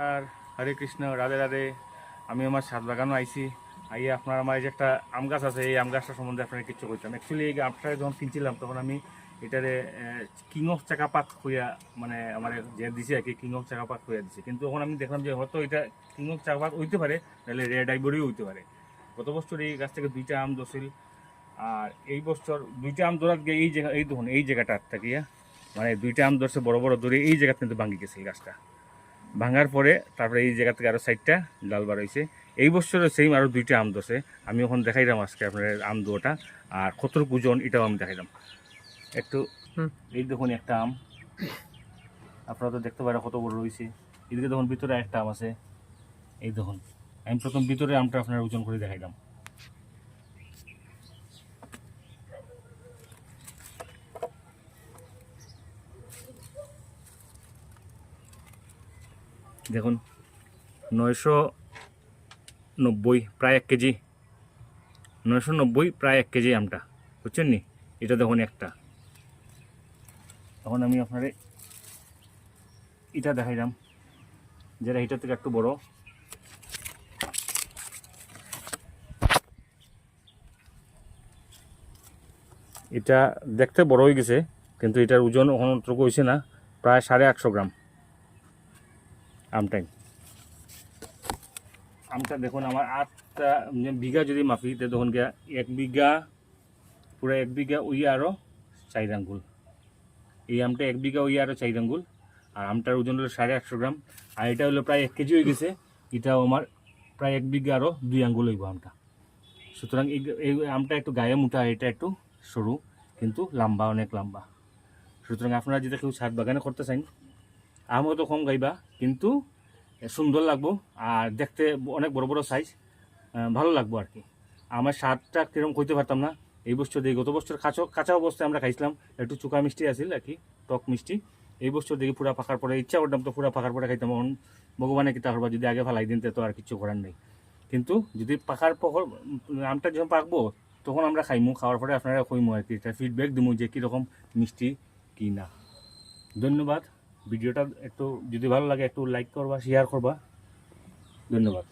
আর হরে কৃষ্ণ, রাধে রাধে। আমি আমার ছাদ বাগানও আইছি। আইয়ে আপনার আমার এই যে একটা আম গাছ আছে, এই আম গাছটা সম্বন্ধে আপনার কিছু কইতাম। অ্যাকচুয়ালি এই আমটা যখন কিনছিলাম তখন আমি এটারে কিং অফ চাকাপাত হইয়া মানে আমার যে দিছে আর কি, কিং অফ চাকাপাত হইয়া দিছে। কিন্তু তখন আমি দেখলাম যে হয়তো এটা কিং অফ চাকাপাত হইতে পারে, নাহলে রেড আইভরিও হইতে পারে। গত বছর এই গাছ থেকে 2টা আম ধরছিল, আর এই বছর 2টা আম ধরার গিয়ে এই জায়গা, এই দেখুন এই জায়গাটা থাকিয়া মানে 2টা আম ধরছে বড় বড় ধরে, এই জায়গা কিন্তু ভাঙ্গি গেছিল গাছটা। ভাঙার পরে তারপরে এই জায়গা থেকে আরও 4টা ডাল বার হয়েছে। এই বছরও সেম আরও 2টা আম ধরছে। আমি ওখানে দেখাইলাম আজকে আপনার আম দুটা, আর কতটুকু ওজন এটাও আমি দেখাইলাম একটু। এই দেখুন একটা আম, আপনারা তো দেখতে পারেন কত বড় রয়েছে। এদিকে দেখুন ভিতরে একটা আম আছে, এই দেখুন। আমি প্রথম ভিতরে আমটা আপনার ওজন করে দেখাইলাম। দেখুন 990, প্রায় 1 কেজি। 990 প্রায় 1 কেজি আমটা, বুঝছেন নি? এটা দেখুন একটা। তখন আমি আপনার এটা দেখাইলাম, যেটা এটার থেকে একটু বড়। এটা দেখতে বড় হয়ে গেছে, কিন্তু এটার ওজন অতটুকু হয়েছে না, প্রায় 850 গ্রাম আমটাই। আমটা দেখুন আমার 8টা বিঘা যদি মাফি, তো তখন গিয়া 1 বিঘা, পুরো 1 বিঘা ওই আরও 4 আঙ্গুল। এই আমটা 1 বিঘা ওই আরও 4 আঙ্গুল, আর আমটার ওজন হলো 850 গ্রাম। আর এটা হলো প্রায় 1 কেজি হয়ে গেছে। এটাও আমার প্রায় 1 বিঘা আরও 2 আঙ্গুল হইব আমটা। সুতরাং এই আমটা একটু গায়ে মোটা, এটা একটু সরু, কিন্তু লম্বা, অনেক লম্বা। সুতরাং আপনারা যদি কেউ ছাদ বাগানে করতে চান, আমও তো কম গাইবা, কিন্তু সুন্দর লাগবো, আর দেখতে অনেক বড় বড় সাইজ, ভালো লাগবো আর কি। আমার স্বাদটা কিরকম কইতে পারতাম না। এই বছর দেখি, গত বছর কাঁচা অবস্থায় আমরা খাইছিলাম, একটু চুকা মিষ্টি আছিল আর কি, টক মিষ্টি। এই বছর দেখি পুরা পাকার পরে ইচ্ছা করতাম, তো পুরা পাকার পরে খাইতাম। ভগবানে কিতা করবা, যদি আগে ফালাই দিন তো আর কিছু করার নেই। কিন্তু যদি পাকার পর আমটা যখন পাকবো, তখন আমরা খাইমু, খাওয়ার পরে আপনারা কইমু আর কি, ফিডব্যাক দিমু যে কীরকম মিষ্টি কি না। ধন্যবাদ। ভিডিওটা একটু যদি ভালো লাগে একটু লাইক করবা, শেয়ার করবা। ধন্যবাদ।